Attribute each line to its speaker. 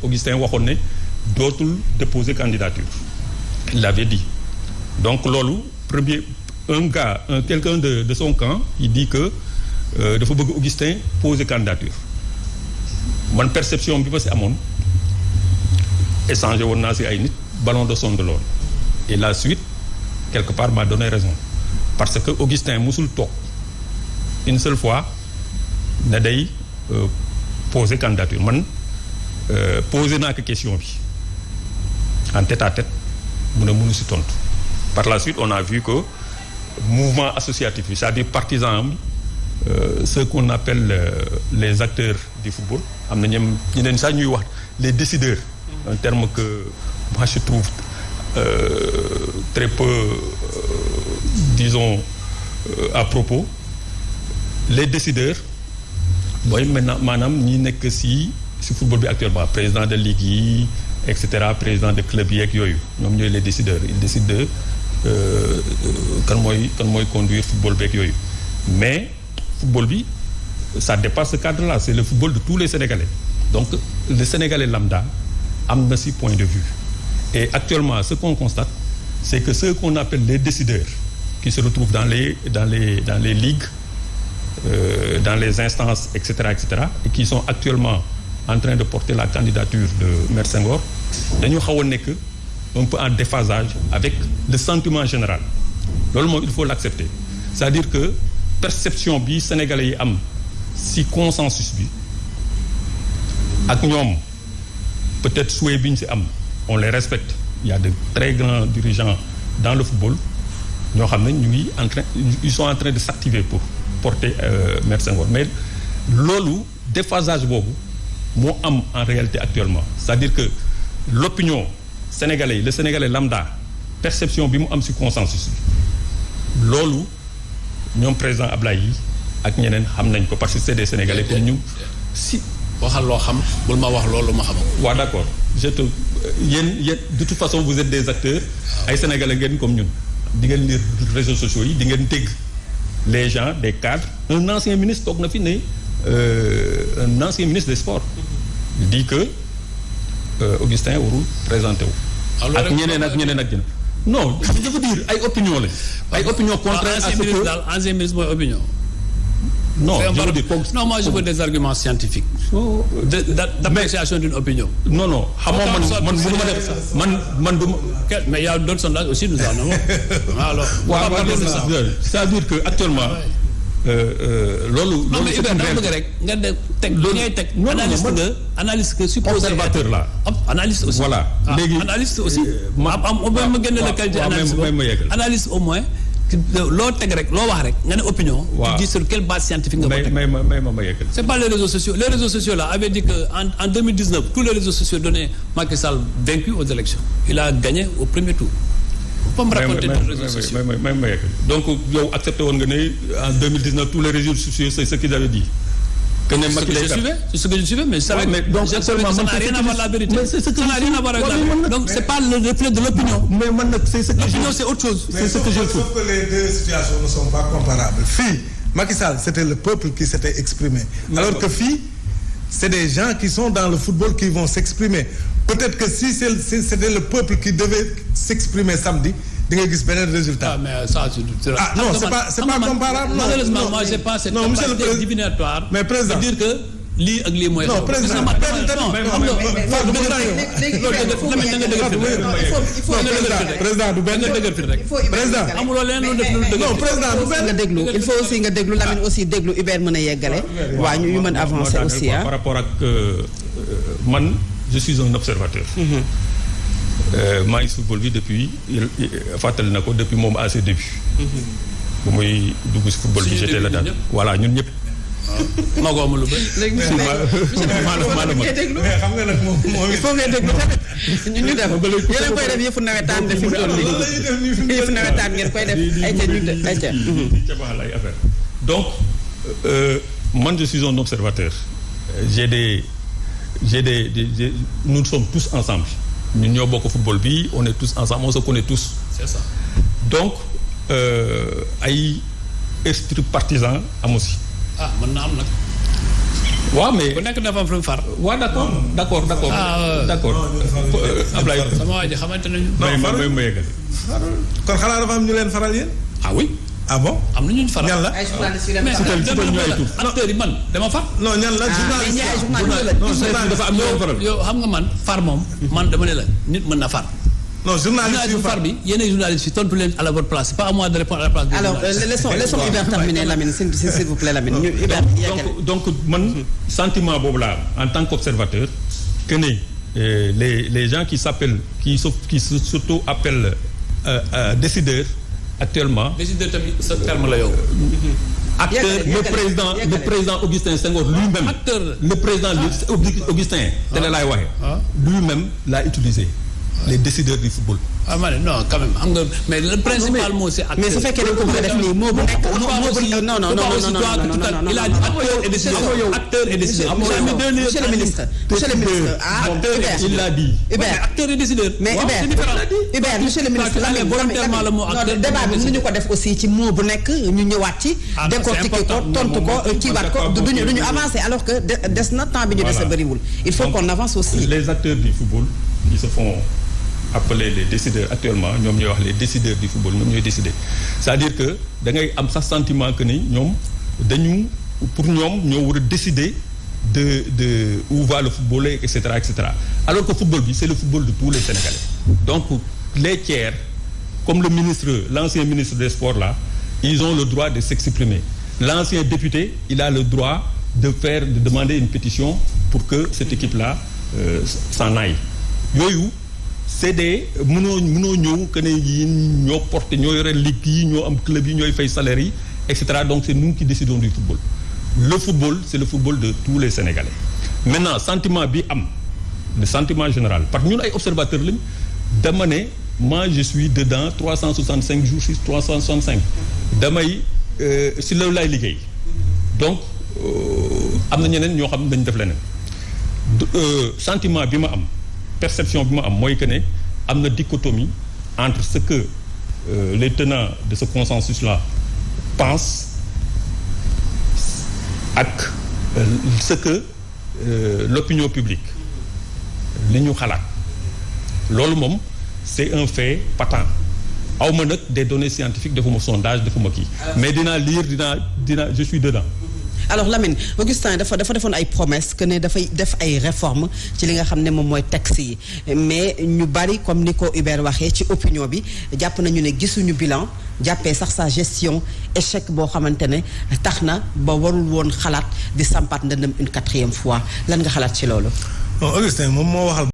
Speaker 1: Augustin waxoon ne dootul déposer candidature il l'avait dit donc loolu quelqu'un de son camp il dit que dafa bëgg Augustin poser candidature man perception bi ma si amoon échanger woon naa si ay nit ballon de sonde lool et la suite quelque part m'a donné raison parce que Augustin musul toog une seule fois ne day poser candidature man poser naa ko question bi en tête à tête mu ne mënu si tontu par la suite on a vu que mouvement associatif bi c'est-à-dire partisan ceux qu'on appelle les acteurs du football am na ñeneen sax ñuy wax les décideurs un terme que moi je trouve très peu disons à propos les décideurs mooy maintenant maanaam ñi nekk si football bi actuellement président de ligue yi et cetera président de club yi ak yooyu ñoom ñooy les décideurs ils décident de kan mooy conduire football beeg yooyu mais football bi ça dépasse ce cadre-là c'est le football de tous les Sénégalais donc le Sénégalais lambda am na si point de vue et actuellement ce qu'on constate c'est que ceux qu'on appelle les décideurs qui se retrouvent dans les ligues dans les instances etc et qui sont actuellement en train de porter la candidature de Maître Senghor dañu xaw a nekk un peu en déphasage avec le sentiment général loolu moom il faut l'accepter c'est-à-dire que perception bi sénégalais yi am ci consensus bi ak ñoom peut-être souhait bi ñu ci am on les respecte il y a de très grands dirigeants dans le football ñoo xam ne ñu ngi ils sont en train de s'activer pour porter Maître Senghor mais loolu déphasage boobu moo am en réalité actuellement c'est-à-dire que l'opinion sénégalais yi le sénégalais lambda perception bi mu am ci consensus bi loolu ñoom président Ablaye yi ak ñeneen xam nañ ko parce que c'est des sénégalais comme ñu si
Speaker 2: waxal loo xam bul ma wax loolu ma xamako
Speaker 1: waaw d'accord yéen de toute façon vous êtes des acteurs ay sénégalais ngeen comme ñun di ngeen lire réseaux sociaux yi di ngeen dégg les gens des cadres un ancien ministre toog na fi ne un ancien ministre des sports dit que Augustin warul présenté wu ak ñeneen non je veux dire ay opinion la ay opinion contraire à ce que
Speaker 2: ancien ministre mooy opinion
Speaker 1: non je veux dire
Speaker 2: non moi je veux des arguments scientifiques d'appréciation d'une opinion
Speaker 1: non xamoo man mënu ma def man du
Speaker 2: mais il y a d'autres sondages aussi nous en avons alors
Speaker 1: c'est-à-dire que actuellement loolu
Speaker 2: mais Hubert dama bëgg rek nga de teg li ngay teg analyste que supposé
Speaker 1: observateur là
Speaker 2: analyste aussi
Speaker 1: voilà léegi
Speaker 2: analyste aussi ma génne la qualité analyste au moins loo teg rek loo wax rek nga ne opinion tu dis sur quelle base scientifique nga ko teg
Speaker 1: ma yeggal
Speaker 2: c'est pas les réseaux sociaux là avaient dit que en 2019 tous les réseaux sociaux donnaient Macky Sall vaincu aux élections il a gagné au premier tour faut me raconter les réseaux sociaux
Speaker 1: donc yow accepté woon nga ne en 2019 tous les réseaux sociaux c'est ce qu'ils avaient dit que ne Macky
Speaker 2: c'est ce que je suivais mais ça n'a rien à voir la vérité ça n'a rien à voir avec la vérité donc c'est pas le reflet de l'opinion
Speaker 1: mais man nag c'est ce que
Speaker 2: l'opinion c'est autre chose
Speaker 1: c'est ce que je trouve
Speaker 3: sauf que les deux situations ne sont pas comparables fii Macky Sall c'était le peuple qui s'était exprimé alors que fii c'est des gens qui sont dans le football qui vont s'exprimer peut-être que si c'était le peuple qui devait s'exprimer samedi di nga gis beneen résultat.
Speaker 2: mais ça
Speaker 3: non c'est pas comparable.
Speaker 2: malheureusement moi j'ai pas cette capacité divinatoire.
Speaker 3: mais président
Speaker 2: de dire que lii ak lii mooy.
Speaker 3: non président président du benn président
Speaker 2: amuloo leen lu def lu dëgg.
Speaker 3: non président du benn
Speaker 4: nga déglu il faut aussi nga déglu Lamine aussi déglu Hubert mën a yeggale. waa ñu mën avancer aussi
Speaker 1: par rapport ak man je suis un observateur. maa ngi football bi depuis fàttali na ko depuis moom à ses débuts. bu muy dugg si football bi j'étais là daal voilà ñun ñëpp.
Speaker 2: maa ko amul lu bëri.
Speaker 4: léegi monsieur Ndeye déglu
Speaker 3: mais xam nga nag moom
Speaker 4: il faut ngay déglu tamit ñu def yéen a koy def yëfu nawetaan de fi mu toll nii yëfu nawetaan ngeen koy def ayca ñu de ayca.
Speaker 1: ay affaire donc man je suis un observateur nous sommes tous ensemble. ñun ñoo bokk football bi on est tous ensemble on se connaît tous.
Speaker 2: c'est ça.
Speaker 1: donc ay esprit partisan amu si.
Speaker 2: mën na am nag.
Speaker 1: waaw mais
Speaker 2: ku nekk dafa am fu mu far.
Speaker 1: waaw d'accord. Ablaye
Speaker 2: sama waa ji xamante nañu.
Speaker 1: ma yeggal.
Speaker 3: kon xanaa dafa am ñu leen faral yéen.
Speaker 2: ah oui.
Speaker 3: ah bon.
Speaker 2: am na ñu faral.
Speaker 3: ñan la
Speaker 4: ay journalistes yu leen faral.
Speaker 2: acteurs yi man dama far.
Speaker 3: non ñan la journaliste
Speaker 1: dafa am ñu leen faral.
Speaker 2: yow xam nga man far moom. man dama ne la nit mën na far.
Speaker 3: non journaliste yu
Speaker 2: far bi yéen journaliste yi tontu leen à la votre place c'est pas à moi de répondre à la place.
Speaker 4: alors laissons Hubert terminer Lamine s'il vous plaît Lamine ñu Hubert.
Speaker 1: donc man sentiment boobu laa en tant qu'observateur que ne les gens qui s'auto-appellent décideurs actuellement.
Speaker 2: décideur tamit ce terme la yow.
Speaker 1: acteur le président Augustin Senghor lui-même.
Speaker 2: acteur
Speaker 1: le président Augustin. tele laay waxee. lui-même l'a utilisé. les décideurs du football.
Speaker 2: ah ma ne non quand même xam nga mais le principal mot c'est acteur.
Speaker 4: mais su fekkee dañ ko bëgg a def nii moo bu nekk non
Speaker 2: il a dit acteur et décideur. acteur et décideur.
Speaker 4: monsieur le ministre
Speaker 1: il l'a dit.
Speaker 4: Hubert
Speaker 2: acteur et décideur.
Speaker 4: mais Hubert monsieur le ministre
Speaker 2: volontairement le mot acteur.
Speaker 4: débat bi mënuñu ko def aussi ci mot bu nekk ñu ñëwaat ci. décortiquer ko tontu ko kiiwaat ko duñu avancer alors que des na temps bi ñu dese bëriwul. il faut qu'on avance aussi.
Speaker 1: les acteurs du football qui se font appeler les décideurs actuellement ñoom ñooy wax les décideurs du football ñoom ñooy décider c'est-à-dire que da ngay am sax sentiment que ni ñoom pour ñoom ñoo war a décider de où va le football et cetera alors que football bi c'est le football de tous les Sénégalais. donc les tiers comme l'ancien ministre des sports là ils ont le droit de s'exprimer. L'ancien député il a le droit de demander une pétition pour que cette équipe là s'en aille. yooyu c'est des mënoo ñëw que ne yéen ñoo porté ñoo yore ligue yi ñoo am club yi ñooy fay salaire yi et cetera donc c'est nous qui décidons du football. Le football c'est le football de tous les Sénégalais. Maintenant sentiment bi am le sentiment général parce que ñun ay observateurs lañ dama ne moi je suis dedans 365 jours sur 365 damay si loolu laay liggéey donc am na ñeneen ñoo xam ne dañu def leneen sentiment bi ma am. perception bi ma am mooy que ne am na dichotomie entre ce que les tenants de ce consensus-là pensent ak ce que l'opinion publique li ñu xalaat loolu moom c'est un fait patent aw ma nag des données scientifiques defuma sondage defuma kii mais dinaa lire dinaa je suis dedans.
Speaker 4: alors Lamine Augustin dafa defoon ay promesses que ne dafay def ay réformes ci li nga xam ne moom mooy texte yi mais ñu bari comme ni ko Hubert waxee ci opinion bi jàpp nañu ne gisuñu bilan jàppee sax sa gestion échec boo xamante ne tax na ba warul woon xalaat di sampaat ndëndëm une 4e fois lan nga xalaat ci loolu.
Speaker 3: non Augustin moom moo waxal.